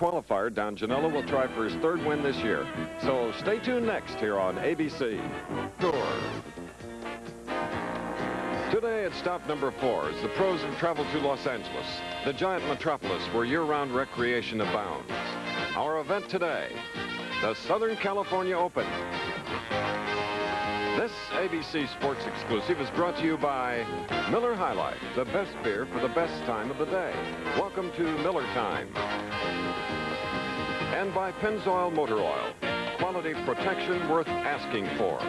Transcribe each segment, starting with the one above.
qualifier, Don Janela will try for his third win this year. So stay tuned next here on ABC Tour. Today at stop number 4 as the pros have traveled to Los Angeles, the giant metropolis where year-round recreation abounds. Our event today, the Southern California Open. This ABC Sports exclusive is brought to you by Miller High Life, the best beer for the best time of the day. Welcome to Miller Time. And by Pennzoil Motor Oil, quality protection worth asking for.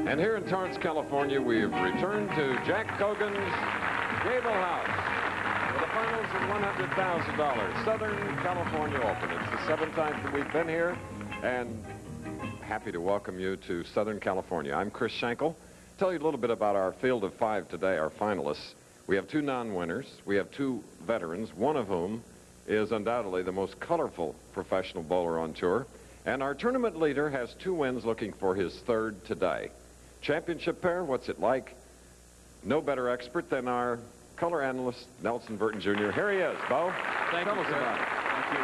And here in Torrance, California, we've returned to Jack Cogan's Gable House for the finals of $100,000 Southern California Open. It's the 7th time that we've been here, and happy to welcome you to Southern California. I'm Chris Schenkel. Tell you a little bit about our field of 5 today, our finalists. We have 2 non-winners. We have 2 veterans, one of whom is undoubtedly the most colorful professional bowler on tour. And our tournament leader has 2 wins looking for his 3rd today. Championship pair, what's it like? No better expert than our color analyst, Nelson Burton Jr. Here he is, Bo. Thank you, about it. Thank you.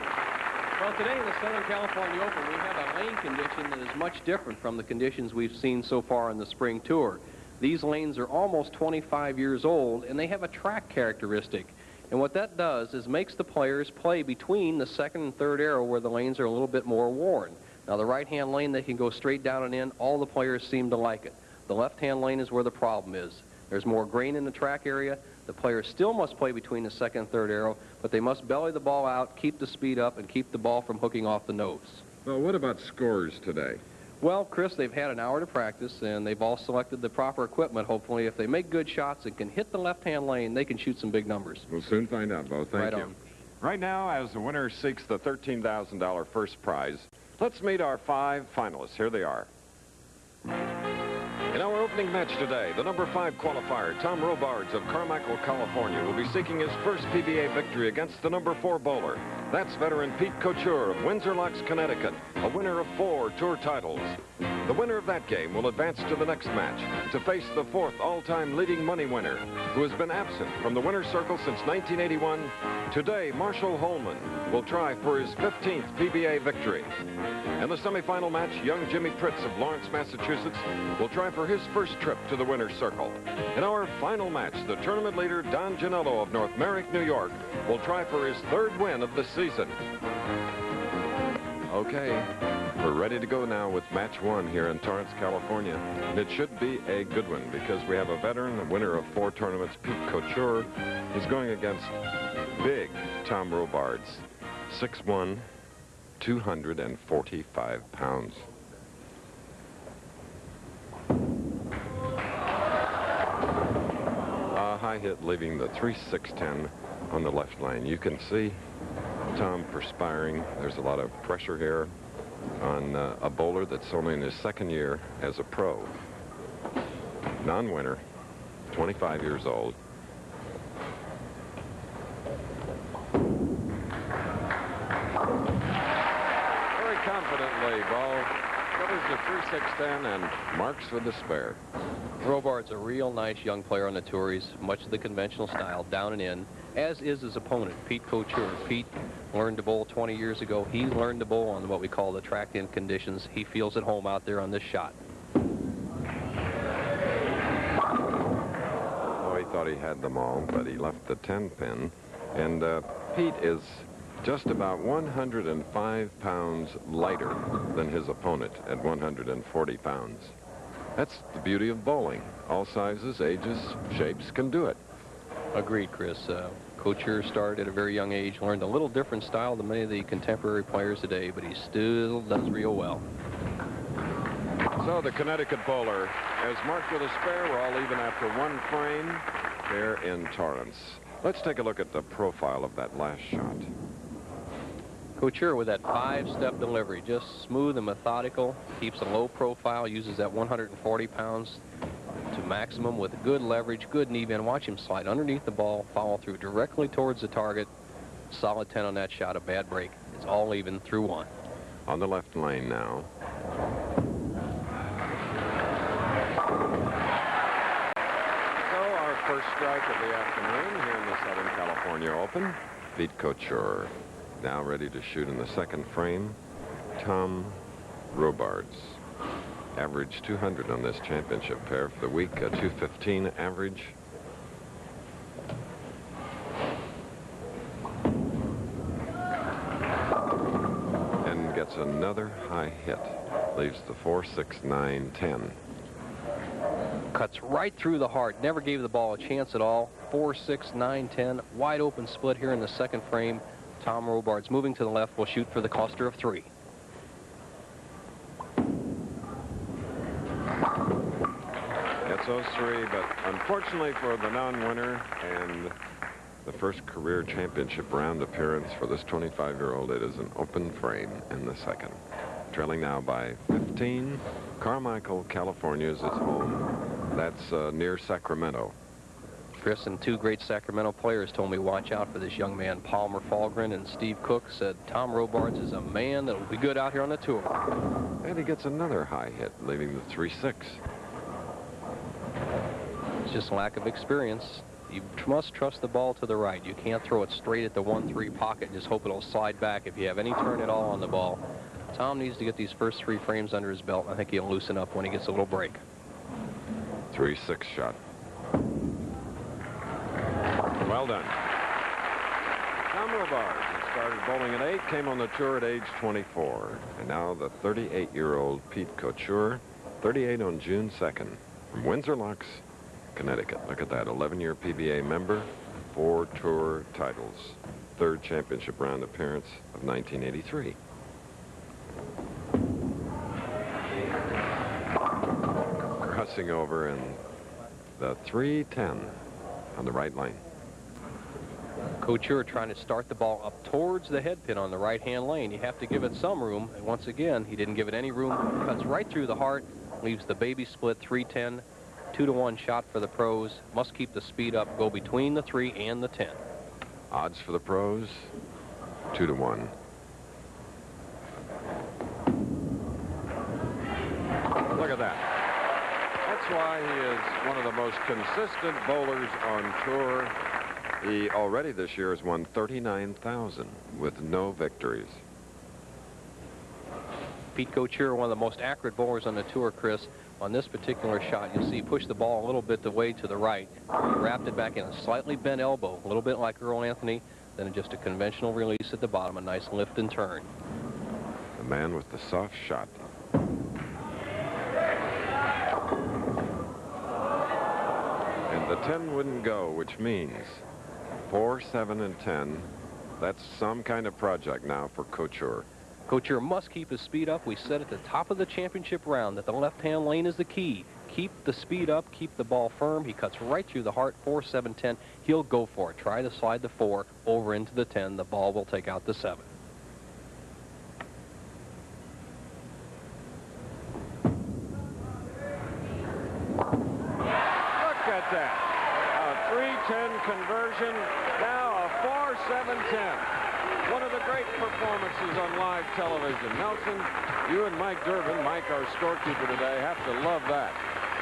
Well, today in the Southern California Open, we have a lane condition that is much different from the conditions we've seen so far in the spring tour. These lanes are almost 25 years old, and they have a track characteristic. And what that does is makes the players play between the 2nd and 3rd arrow where the lanes are a little bit more worn. Now, the right-hand lane, they can go straight down and in. All the players seem to like it. The left-hand lane is where the problem is. There's more grain in the track area. The players still must play between the 2nd and 3rd arrow, but they must belly the ball out, keep the speed up, and keep the ball from hooking off the nose. Well, what about scores today? Well, Chris, they've had an hour to practice, and they've all selected the proper equipment, hopefully. If they make good shots and can hit the left-hand lane, they can shoot some big numbers. We'll soon find out, Bo. Thank you. On. Right now, as the winner seeks the $13,000 first prize, let's meet our 5 finalists. Here they are. In our opening match today, the number 5 qualifier, Tom Robards of Carmichael, California, will be seeking his first PBA victory against the number 4 bowler. That's veteran Pete Couture of Windsor Locks, Connecticut, a winner of 4 tour titles. The winner of that game will advance to the next match to face the 4th all-time leading money winner, who has been absent from the winner's circle since 1981. Today, Marshall Holman will try for his 15th PBA victory. In the semifinal match, young Jimmy Pritz of Lawrence, Massachusetts, will try for his first trip to the winner's circle. In our final match, the tournament leader, Don Janela of North Merrick, New York, will try for his 3rd win of the season. Okay, we're ready to go now with match 1 here in Torrance, California. And it should be a good one because we have a veteran, a winner of 4 tournaments, Pete Couture. He's going against big Tom Robards, 6'1", 245 pounds. A high hit leaving the 3-6-10 on the left lane. You can see Tom perspiring. There's a lot of pressure here on a bowler that's only in his 2nd year as a pro. Non-winner, 25 years old. Very confidently, ball covers the 3-6-10 and marks for the spare. Robards a real nice young player on the tour. He's much of the conventional style, down and in, as is his opponent, Pete Couture. Pete learned to bowl 20 years ago. He learned to bowl on what we call the track-in conditions. He feels at home out there on this shot. Oh, he thought he had them all, but he left the 10 pin. And Pete is just about 105 pounds lighter than his opponent at 140 pounds. That's the beauty of bowling. All sizes, ages, shapes can do it. Agreed, Chris. Couture started at a very young age, learned a little different style than many of the contemporary players today, but he still does real well. So the Connecticut bowler has marked with a spare. We're all even after 1 frame here in Torrance. Let's take a look at the profile of that last shot. Couture with that 5-step delivery, just smooth and methodical, keeps a low profile, uses that 140 pounds to maximum with good leverage, good knee bend. Watch him slide underneath the ball, follow through directly towards the target. Solid 10 on that shot, a bad break. It's all even through 1. On the left lane now. So our first strike of the afternoon here in the Southern California Open. Pete Couture now ready to shoot in the second frame. Tom Robards. Average 200 on this championship pair for the week, a 215 average. And gets another high hit. Leaves the 4, 6, 9, 10. Cuts right through the heart. Never gave the ball a chance at all. 4, 6, 9, 10. Wide open split here in the second frame. Tom Robards moving to the left will shoot for the cluster of 3. Gets those 3, but unfortunately for the non-winner and the first career championship round appearance for this 25-year-old, it is an open frame in the second. Trailing now by 15. Carmichael, California is its home. That's near Sacramento. Chris and 2 great Sacramento players told me watch out for this young man. Palmer Falgren and Steve Cook said Tom Robards is a man that will be good out here on the tour. And he gets another high hit, leaving the 3, 6. It's just lack of experience. You must trust the ball to the right. You can't throw it straight at the 1-3 pocket and just hope it'll slide back if you have any turn at all on the ball. Tom needs to get these first 3 frames under his belt. I think he'll loosen up when he gets a little break. 3, 6 shot. Well done. Tom Robards started bowling at 8, came on the tour at age 24. And now the 38-year-old Pete Couture, 38 on June 2nd, from Windsor Locks, Connecticut. Look at that, 11-year PBA member, 4 tour titles, 3rd championship round appearance of 1983. Crossing over in the 3-10 on the right lane. Couture trying to start the ball up towards the head pin on the right-hand lane. You have to give it some room, and once again, he didn't give it any room. Cuts right through the heart, leaves the baby split 3-10, 2-1 shot for the pros. Must keep the speed up, go between the 3 and the 10. Odds for the pros, 2-1. Look at that. That's why he is one of the most consistent bowlers on tour. He already this year has won 39,000 with no victories. Pete Couture, one of the most accurate bowlers on the tour, Chris. On this particular shot, you'll see push the ball a little bit the way to the right. He wrapped it back in a slightly bent elbow, a little bit like Earl Anthony, then just a conventional release at the bottom, a nice lift and turn. The man with the soft shot. And the 10 wouldn't go, which means 4, 7, and 10. That's some kind of project now for Couture. Couture must keep his speed up. We said at the top of the championship round that the left-hand lane is the key. Keep the speed up, keep the ball firm. He cuts right through the heart, 4, 7, 10. He'll go for it. Try to slide the 4 over into the 10. The ball will take out the 7. Look at that. A 3-10 conversion. Now a 4-7-10. One of the great performances on live television. Nelson, you and Mike Durbin, Mike, our scorekeeper today, have to love that.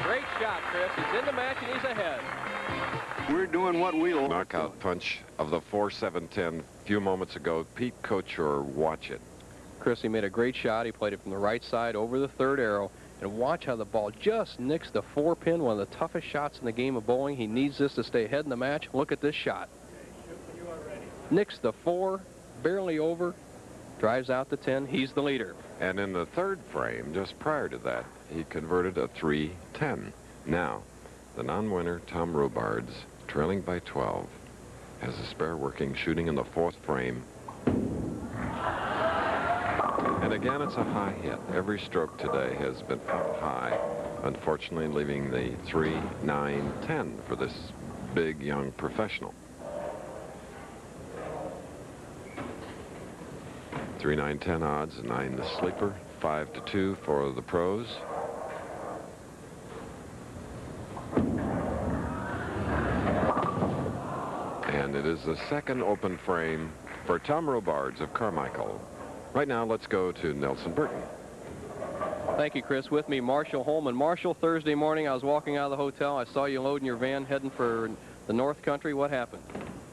Great shot, Chris. He's in the match and he's ahead. We're doing what we'll. Knockout punch of the 4-7-10 a few moments ago. Pete Couture, watch it. Chris, he made a great shot. He played it from the right side over the 3rd arrow. And watch how the ball just nicks the 4-pin, one of the toughest shots in the game of bowling. He needs this to stay ahead in the match. Look at this shot. Nicks the 4, barely over, drives out the 10. He's the leader. And in the 3rd frame, just prior to that, he converted a 3-10. Now, the non-winner, Tom Robards, trailing by 12, has a spare working, shooting in the 4th frame. And again, it's a high hit. Every stroke today has been up high, unfortunately leaving the 3, 9, 10 for this big young professional. 3, 9, 10 odds, 9 the sleeper, 5 to 2 for the pros. And it is the second open frame for Tom Robards of Carmichael. Right now, let's go to Nelson Burton. Thank you, Chris. With me, Marshall Holman. Marshall, Thursday morning, I was walking out of the hotel. I saw you loading your van, heading for the North Country. What happened?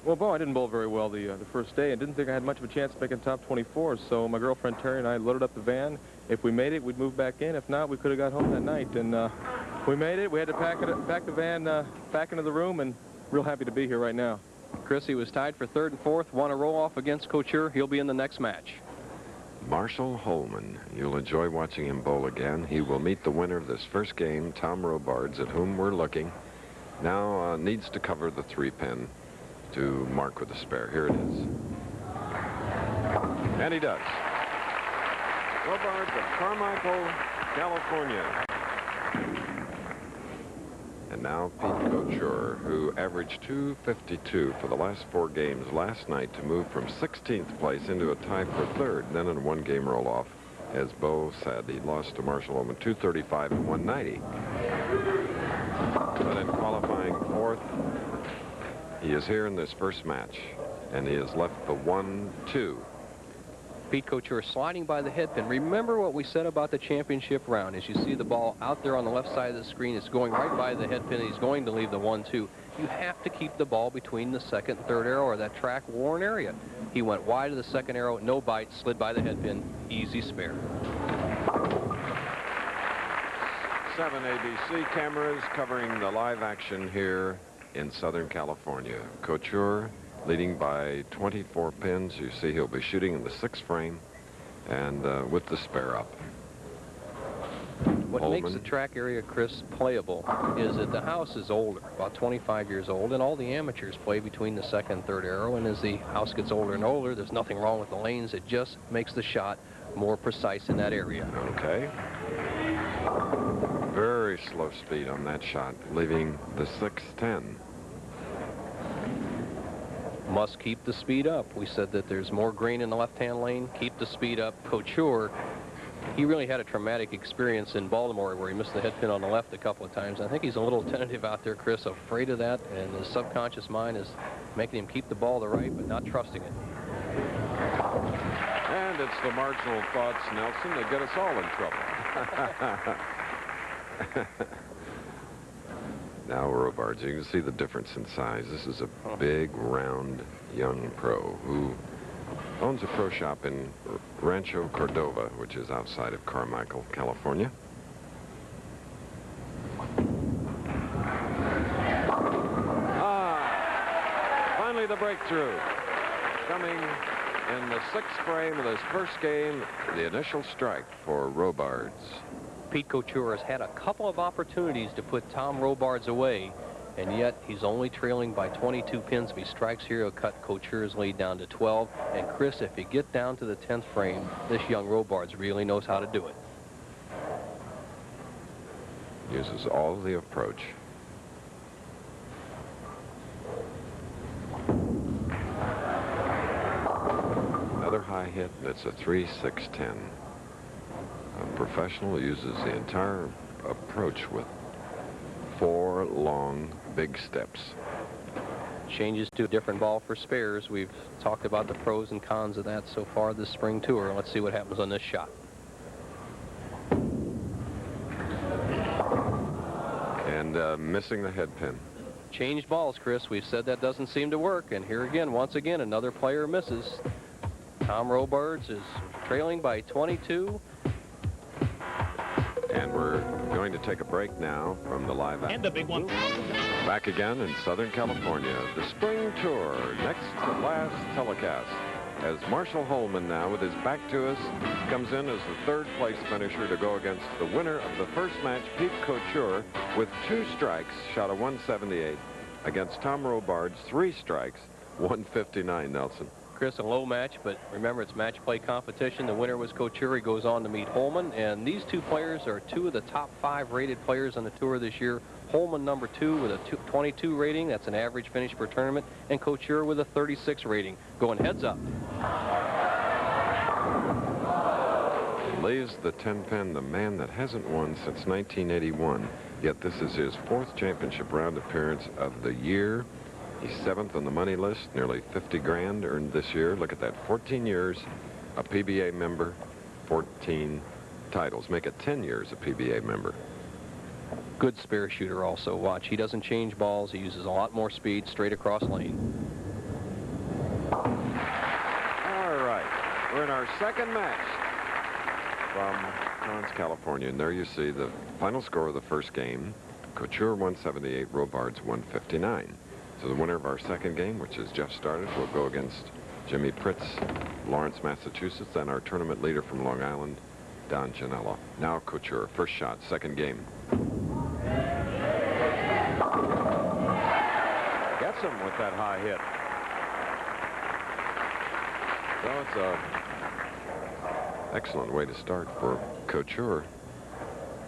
Well, Bo, I didn't bowl very well the first day and didn't think I had much of a chance of making top 24, so my girlfriend Terry and I loaded up the van. If we made it, we'd move back in. If not, we could have got home that night. And we made it. We had to pack the van back into the room, and real happy to be here right now. Chris, he was tied for 3rd and 4th, won a roll-off against Couture. He'll be in the next match. Marshall Holman. You'll enjoy watching him bowl again. He will meet the winner of this first game, Tom Robards, at whom we're looking. Now needs to cover the 3-pin to mark with a spare. Here it is. And he does. Robards of Carmichael, California. And now Pete Couture, who averaged 252 for the last 4 games last night to move from 16th place into a tie for 3rd, then in a 1-game roll-off. As Bo said, he lost to Marshall Holman 235 and 190. But in qualifying 4th, he is here in this first match, and he has left the 1-2. Pete Couture sliding by the head pin. Remember what we said about the championship round. As you see the ball out there on the left side of the screen, it's going right by the head pin, and he's going to leave the 1-2. You have to keep the ball between the 2nd and 3rd arrow or that track worn area. He went wide of the 2nd arrow, no bite, slid by the head pin, easy spare. 7 ABC cameras covering the live action here in Southern California. Couture leading by 24 pins. You see he'll be shooting in the 6th frame and with the spare up. What Holman. makes the track area, Chris, playable is that the house is older, about 25 years old, and all the amateurs play between the 2nd and 3rd arrow, and as the house gets older and older, there's nothing wrong with the lanes. It just makes the shot more precise in that area. Okay. Very slow speed on that shot, leaving the 6-10. Must keep the speed up. We said that there's more green in the left-hand lane. Keep the speed up. Couture, he really had a traumatic experience in Baltimore where he missed the head pin on the left a couple of times. I think he's a little tentative out there, Chris, afraid of that, and his subconscious mind is making him keep the ball to right but not trusting it. And it's the marginal thoughts, Nelson, that get us all in trouble. Now, Robards, you can see the difference in size. This is a big, round, young pro who owns a pro shop in Rancho Cordova, which is outside of Carmichael, California. Finally the breakthrough. Coming in the 6th frame of this first game, the initial strike for Robards. Pete Couture has had a couple of opportunities to put Tom Robards away, and yet he's only trailing by 22 pins. If he strikes here, he'll cut Couture's lead down to 12. And Chris, if you get down to the 10th frame, this young Robards really knows how to do it. Uses all of the approach. Another high hit, and it's a 3-6-10. A professional uses the entire approach with 4 long, big steps. Changes to a different ball for spares. We've talked about the pros and cons of that so far this spring tour. Let's see what happens on this shot. And missing the head pin. Changed balls, Chris. We've said that doesn't seem to work. And here again, once again, another player misses. Tom Robards is trailing by 22. And we're going to take a break now from the live action. And a big one. Back again in Southern California, the spring tour, next to last telecast. As Marshall Holman now, with his back to us, comes in as the 3rd place finisher to go against the winner of the first match, Pete Couture, with 2 strikes, shot a 178, against Tom Robards, 3 strikes, 159, Nelson. Chris, a low match, but remember, it's match play competition. The winner was Couture. He goes on to meet Holman, and these 2 players are 2 of the top 5 rated players on the tour this year. Holman, number 2, with a 22 rating. That's an average finish per tournament. And Couture with a 36 rating. Going heads up. leaves the 10-pin the man that hasn't won since 1981. Yet this is his 4th championship round appearance of the year. He's 7th on the money list, nearly 50 grand earned this year. Look at that, 14 years, a PBA member, 14 titles. Make it 10 years a PBA member. Good spare shooter also. Watch, he doesn't change balls. He uses a lot more speed straight across lane. All right, we're in our second match from Torrance, California. And there you see the final score of the first game. Couture 178, Robards 159. So the winner of our second game, which has just started, will go against Jimmy Pritz, Lawrence, Massachusetts, and our tournament leader from Long Island, Don Janella. Now Couture, first shot, second game. Gets him with that high hit. So it's a excellent way to start for Couture.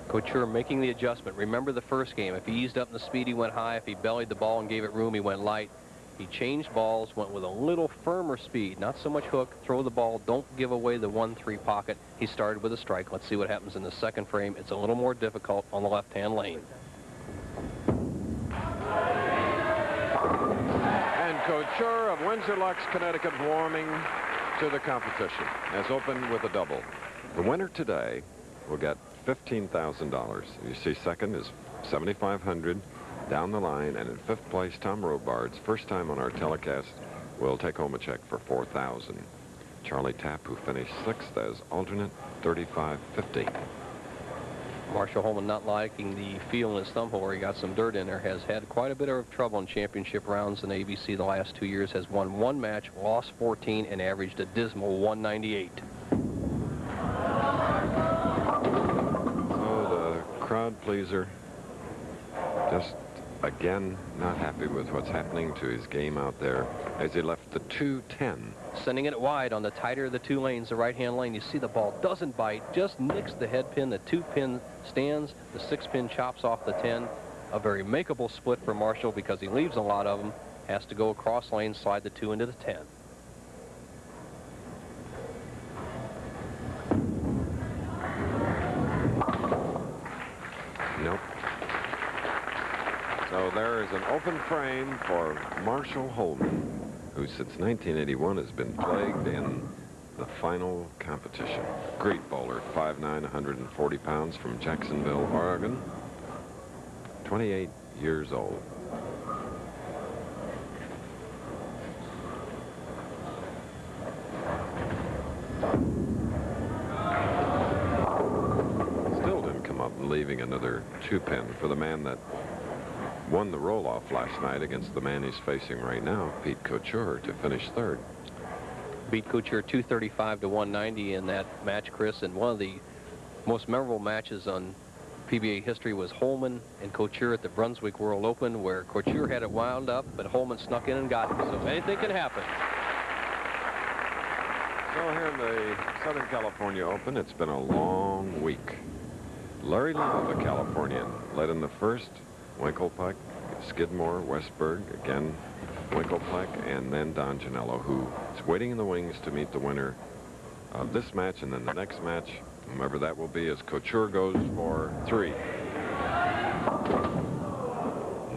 Couture making the adjustment. Remember the first game. If he eased up in the speed, he went high. If he bellied the ball and gave it room, he went light. He changed balls, went with a little firmer speed. Not so much hook. Throw the ball. Don't give away the 1-3 pocket. He started with a strike. Let's see what happens in the second frame. It's a little more difficult on the left-hand lane. And Couture of Windsor Locks, Connecticut, warming to the competition, has opened with a double. The winner today will get $15,000. You see, second is $7,500 down the line, and in 5th place, Tom Robards, first time on our telecast, will take home a check for $4,000. Charlie Tapp, who finished 6th as alternate, $3,550. Marshall Holman, not liking the feel in his thumb hole where he got some dirt in there, has had quite a bit of trouble in championship rounds in ABC the last 2 years, has won 1 match, lost 14, and averaged a dismal 198. Crowd pleaser, just again not happy with what's happening to his game out there as he left the 210. Sending it wide on the tighter of the 2 lanes, the right-hand lane. You see the ball doesn't bite, just nicks the head pin. The 2-pin stands, the 6-pin chops off the 10. A very makeable split for Marshall because he leaves a lot of them. Has to go across lane, slide the 2 into the 10. Nope. So there is an open frame for Marshall Holman, who since 1981 has been plagued in the final competition. Great bowler, 5'9", 140 pounds, from Jacksonville, Oregon. 28 years old. Leaving another 2-pin for the man that won the roll-off last night against the man he's facing right now, Pete Couture, to finish 3rd. Beat Couture 235 to 190 in that match, Chris, and one of the most memorable matches on PBA history was Holman and Couture at the Brunswick World Open, where Couture had it wound up, but Holman snuck in and got it. So anything can happen. So here in the Southern California Open, it's been a long week. Larry Love, a Californian, led in the first. Winklepuck, Skidmore, Westberg, again Winklepuck, and then Don Janella, who is waiting in the wings to meet the winner of this match, and then the next match, whomever that will be, as Couture goes for 3.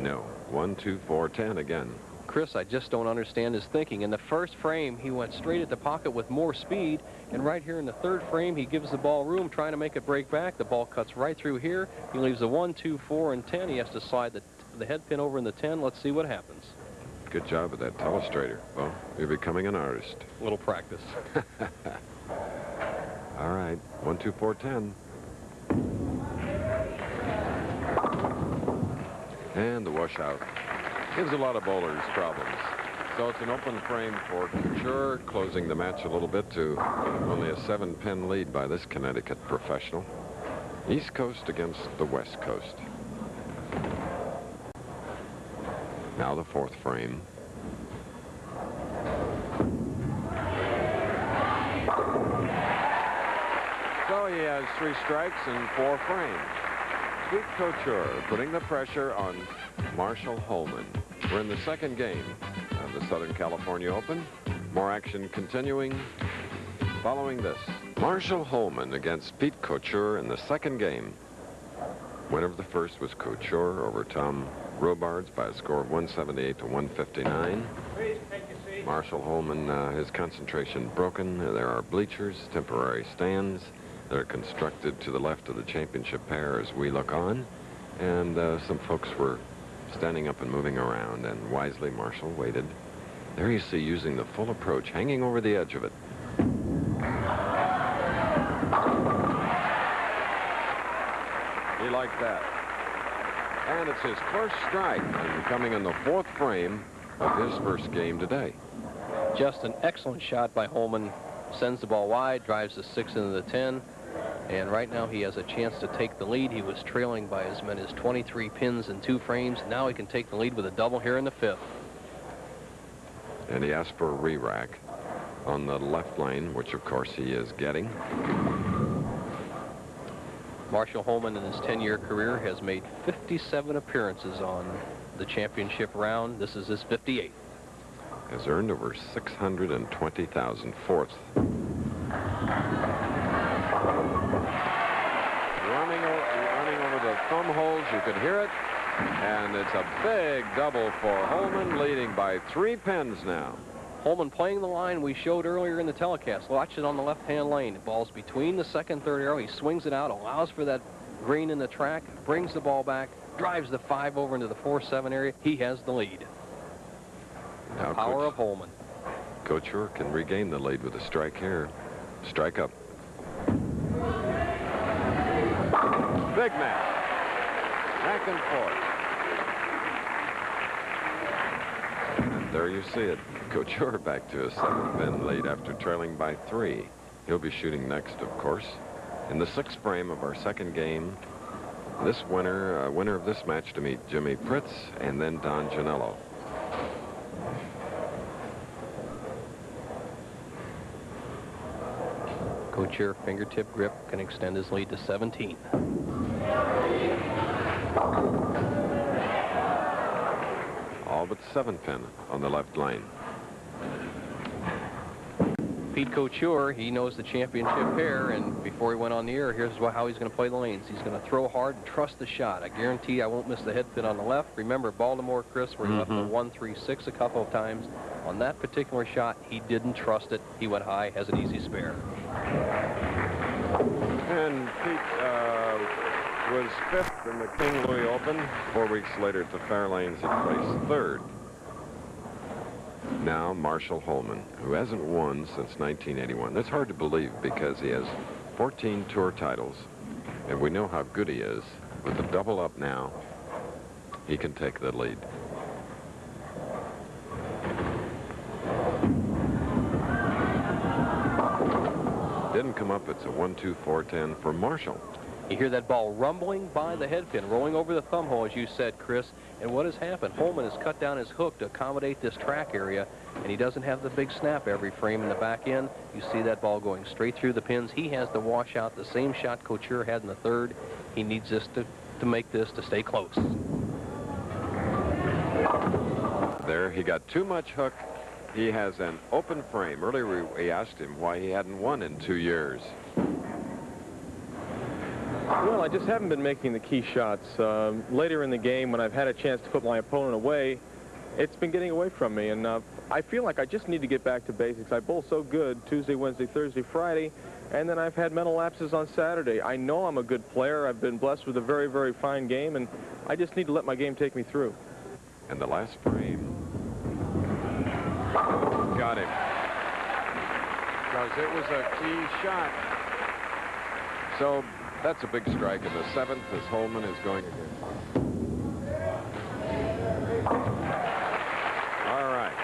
No. 1, 2, 4, 10 again. Chris, I just don't understand his thinking. In the first frame, he went straight at the pocket with more speed, and right here in the 3rd frame, he gives the ball room, trying to make it break back. The ball cuts right through here. He leaves a 1, 2, 4, and 10. He has to slide the head pin over in the 10. Let's see what happens. Good job with that telestrator. Well, you're becoming an artist. A little practice. All right, 1, 2, 4, 10. And the washout gives a lot of bowlers problems. So it's an open frame for Couture, closing the match a little bit to only a 7-pin lead by this Connecticut professional. East Coast against the West Coast. Now the 4th frame. So he has 3 strikes and 4 frames. Pete Couture putting the pressure on Marshall Holman. We're in the second game of the Southern California Open. More action continuing following this. Marshall Holman against Pete Couture in the second game. Winner of the first was Couture over Tom Robards by a score of 178 to 159. Marshall Holman, his concentration broken. There are bleachers, temporary stands that are constructed to the left of the championship pair as we look on. And some folks were standing up and moving around, and wisely Marshall waited. There you see, using the full approach, hanging over the edge of it. He liked that. And it's his first strike, and coming in the fourth frame of his first game today. Just an excellent shot by Holman. Sends the ball wide, drives the 6 into the 10. And right now he has a chance to take the lead. He was trailing by as many as 23 pins in 2 frames. Now he can take the lead with a double here in the 5th. And he asked for a re-rack on the left lane, which of course he is getting. Marshall Holman in his 10-year career has made 57 appearances on the championship round. This is his 58th. Has earned over $620,000. Fourth. Running over the thumb holes. You could hear it. And it's a big double for Holman, leading by 3 pins now. Holman playing the line we showed earlier in the telecast. Watch it on the left-hand lane. The ball's between the second, third arrow. He swings it out, allows for that green in the track, brings the ball back, drives the 5 over into the 4-7 area. He has the lead. Now Power of Holman. Couture can regain the lead with a strike here. Strike up. Big match. Back and forth. And there you see it. Couture back to a 7-pin lead after trailing by 3. He'll be shooting next, of course. In the 6th frame of our second game, this winner of this match to meet Jimmy Pritz and then Don Janello. Couture fingertip grip can extend his lead to 17. All but 7-pin on the left lane. Pete Couture, he knows the championship pair, and before he went on the air, here's how he's going to play the lanes. He's going to throw hard and trust the shot. I guarantee I won't miss the head pin on the left. Remember Baltimore, Chris, where he left the 1-3-6 a couple of times. On that particular shot, he didn't trust it. He went high, has an easy spare. And Pete was 5th in the King Louis Open. 4 weeks later at the Fairlanes, he placed 3rd. Now Marshall Holman, who hasn't won since 1981. That's hard to believe because he has 14 tour titles, and we know how good he is. With the double up now, he can take the lead. Didn't come up. It's a 1-2-4-10 for Marshall. You hear that ball rumbling by the head pin, rolling over the thumb hole, as you said, Chris. And what has happened? Holman has cut down his hook to accommodate this track area, and he doesn't have the big snap every frame in the back end. You see that ball going straight through the pins. He has to wash out the same shot Couture had in the 3rd. He needs this to make this to stay close. There, he got too much hook. He has an open frame. Earlier, we asked him why he hadn't won in 2 years. Well, I just haven't been making the key shots. Later in the game, when I've had a chance to put my opponent away, it's been getting away from me. And I feel like I just need to get back to basics. I bowl so good Tuesday, Wednesday, Thursday, Friday, and then I've had mental lapses on Saturday. I know I'm a good player. I've been blessed with a very, very fine game, and I just need to let my game take me through. And the last frame. Got him. Because it was a key shot. So that's a big strike in the 7th as Holman is going again. All right.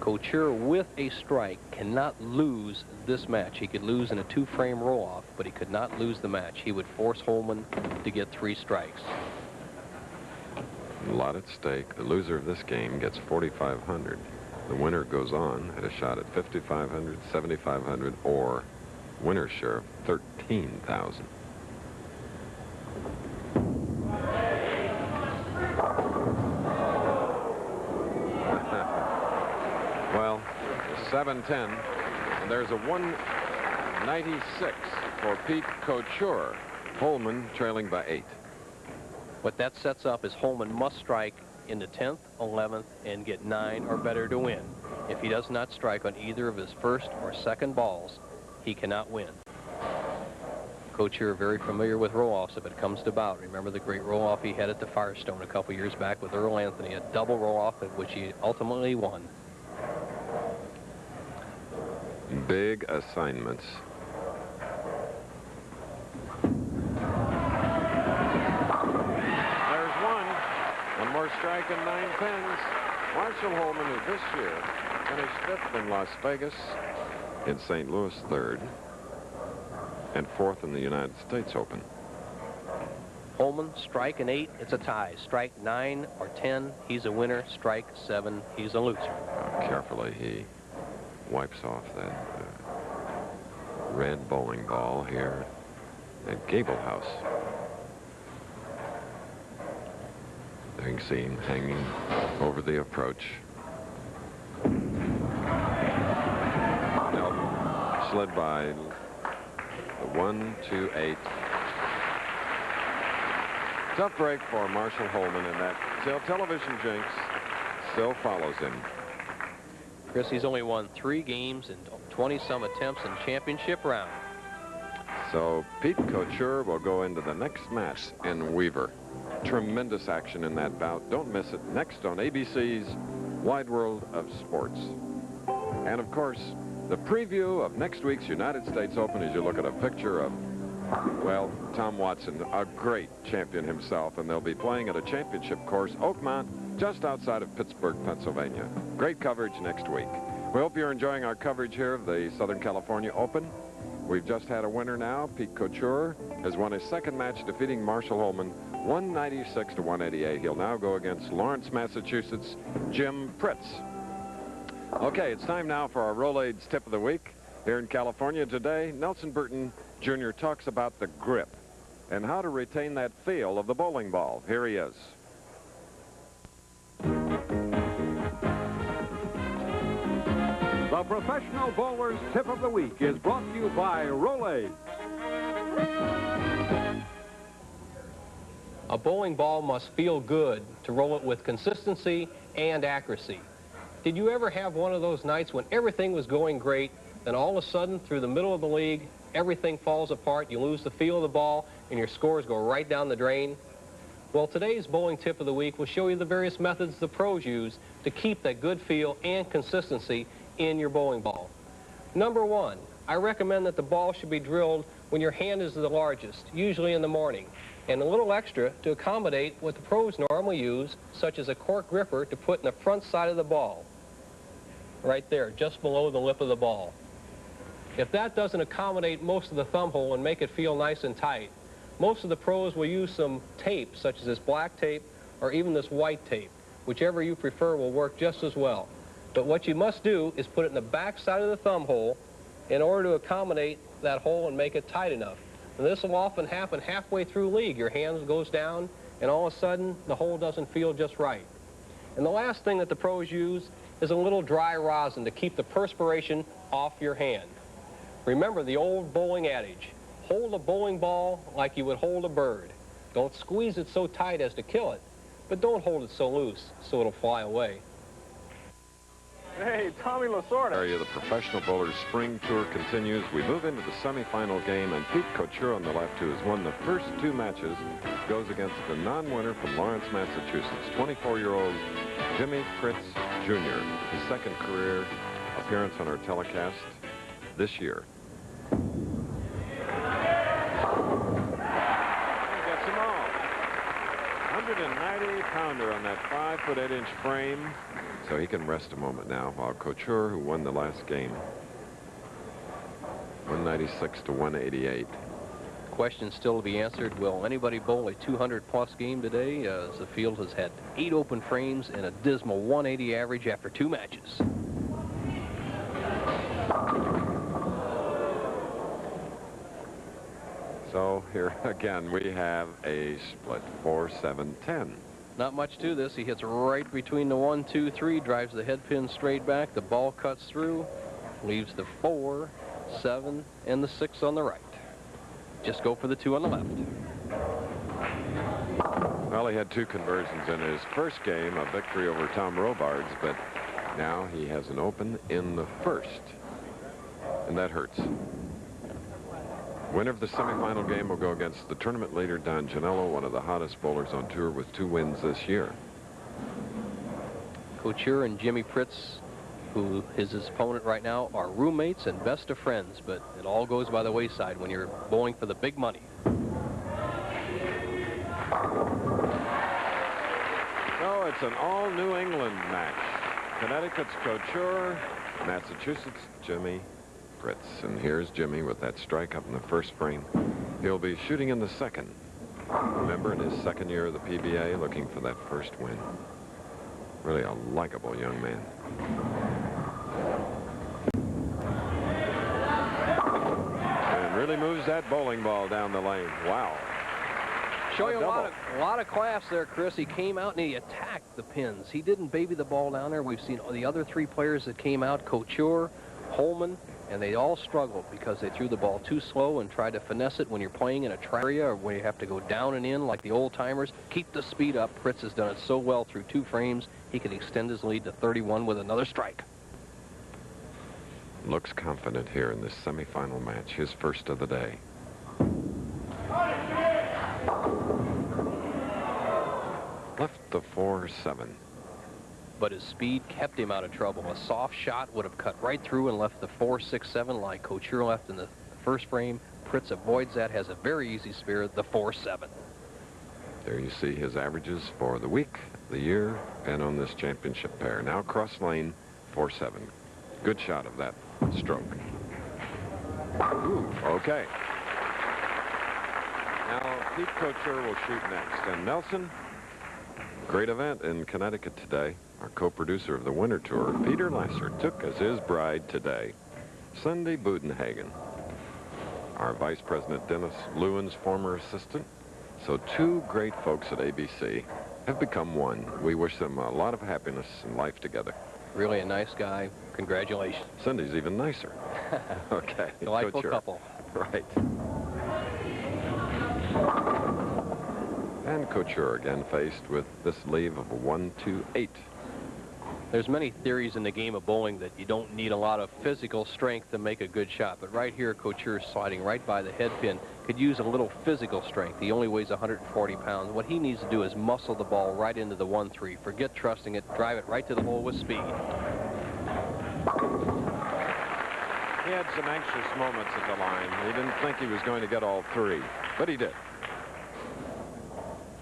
Couture with a strike cannot lose this match. He could lose in a 2-frame roll-off, but he could not lose the match. He would force Holman to get 3 strikes. A lot at stake. The loser of this game gets $4,500. The winner goes on at a shot at $5,500, $7,500, or winner's share of $13,000. Well, the 7-10. And there's a 196 for Pete Couture. Holman trailing by 8. What that sets up is Holman must strike in the 10th, 11th, and get 9 or better to win. If he does not strike on either of his first or second balls, he cannot win. Couture very familiar with roll-offs if it comes to bout. Remember the great roll-off he had at the Firestone a couple years back with Earl Anthony, a double roll-off at which he ultimately won. Big assignments. There's one. One more strike and 9 pins. Marshall Holman, who this year finished 5th in Las Vegas, in St. Louis 3rd, and 4th in the United States Open. Holman, strike an 8, it's a tie. Strike 9 or 10, he's a winner. Strike 7, he's a loser. Carefully he wipes off that red bowling ball here at Gable House. There you can see him hanging over the approach. Now slid by the 1-2-8. Tough break for Marshall Holman, and that television jinx still follows him. Chris, he's only won 3 games and 20-some attempts in championship round. So Pete Couture will go into the next match in Weaver. Tremendous action in that bout. Don't miss it. Next on ABC's Wide World of Sports. And of course, the preview of next week's United States Open as you look at a picture of, well, Tom Watson, a great champion himself, and they'll be playing at a championship course, Oakmont, just outside of Pittsburgh, Pennsylvania. Great coverage next week. We hope you're enjoying our coverage here of the Southern California Open. We've just had a winner now. Pete Couture has won his 2nd match, defeating Marshall Holman 196 to 188. He'll now go against Lawrence, Massachusetts, Jim Pritz. Okay, it's time now for our Rolaids Tip of the Week. Here in California today, Nelson Burton Jr. talks about the grip and how to retain that feel of the bowling ball. Here he is. The Professional Bowler's Tip of the Week is brought to you by Rolaids. A bowling ball must feel good to roll it with consistency and accuracy. Did you ever have one of those nights when everything was going great, then all of a sudden, through the middle of the league, everything falls apart, you lose the feel of the ball, and your scores go right down the drain? Well, today's bowling tip of the week will show you the various methods the pros use to keep that good feel and consistency in your bowling ball. Number 1, I recommend that the ball should be drilled when your hand is the largest, usually in the morning, and a little extra to accommodate what the pros normally use, such as a cork gripper to put in the front side of the ball. Right there, just below the lip of the ball. If that doesn't accommodate most of the thumb hole and make it feel nice and tight, most of the pros will use some tape, such as this black tape or even this white tape. Whichever you prefer will work just as well. But what you must do is put it in the back side of the thumb hole in order to accommodate that hole and make it tight enough. And this will often happen halfway through league. Your hand goes down, and all of a sudden, the hole doesn't feel just right. And the last thing that the pros use is a little dry rosin to keep the perspiration off your hand. Remember the old bowling adage, hold a bowling ball like you would hold a bird. Don't squeeze it so tight as to kill it, but don't hold it so loose so it'll fly away. Hey, Tommy Lasorda. Area the Professional Bowlers Spring Tour continues. We move into the semifinal game, and Pete Couture on the left, who has won the first 2 matches, goes against the non-winner from Lawrence, Massachusetts, 24-year-old Jimmy Pritz Jr., his 2nd career appearance on our telecast this year. He gets them all. 190-pounder on that 5'8" frame. So he can rest a moment now, while Couture, who won the last game, 196 to 188. Question still to be answered, will anybody bowl a 200-plus game today, as the field has had 8 open frames and a dismal 180 average after 2 matches? So here again, we have a split 4-7-10. Not much to this. He hits right between the 1, 2, 3, drives the head pin straight back. The ball cuts through. leaves the 4, 7, and the 6 on the right. Just go for the 2 on the left. Well, he had 2 conversions in his first game, a victory over Tom Robards, but now he has an open in the first, and that hurts. Winner of the semifinal game will go against the tournament leader, Don Janello, one of the hottest bowlers on tour with 2 wins this year. Couture and Jimmy Pritz, who is his opponent right now, are roommates and best of friends, but it all goes by the wayside when you're bowling for the big money. So it's an all New England match. Connecticut's Couture, Massachusetts' Jimmy Pritz. And here's Jimmy with that strike up in the first frame. He'll be shooting in the second. Remember, in his second year of the PBA, looking for that first win. Really a likable young man. And really moves that bowling ball down the lane. Wow. Showing a lot of class there, Chris. He came out and he attacked the pins. He didn't baby the ball down there. We've seen the other 3 players that came out, Couture, Holman, and they all struggled because they threw the ball too slow and tried to finesse it when you're playing in a track area or when you have to go down and in like the old-timers. Keep the speed up. Pritz has done it so well through 2 frames. He can extend his lead to 31 with another strike. Looks confident here in this semifinal match, his first of the day. Left the 4-7. But his speed kept him out of trouble. A soft shot would have cut right through and left the 4-6-7 like Couture left in the first frame. Pritz avoids that, has a very easy spirit, the 4-7. There you see his averages for the week, the year, and on this championship pair. Now cross lane, 4-7. Good shot of that stroke. Ooh, okay. Now Pete Couture will shoot next. And Nelson, great event in Connecticut today. Our co-producer of the Winter Tour, Peter Lasser, took as his bride today Cindy Budenhagen, our Vice President Dennis Lewin's former assistant. So 2 great folks at ABC have become one. We wish them a lot of happiness in life together. Really a nice guy. Congratulations. Cindy's even nicer. Okay. Delightful Couture. couple. Right. And Couture again faced with this leave of a 1-2-8. There's many theories in the game of bowling that you don't need a lot of physical strength to make a good shot. But right here, Couture sliding right by the head pin could use a little physical strength. He only weighs 140 pounds. What he needs to do is muscle the ball right into the 1-3. Forget trusting it. Drive it right to the hole with speed. He had some anxious moments at the line. He didn't think he was going to get all 3, but he did.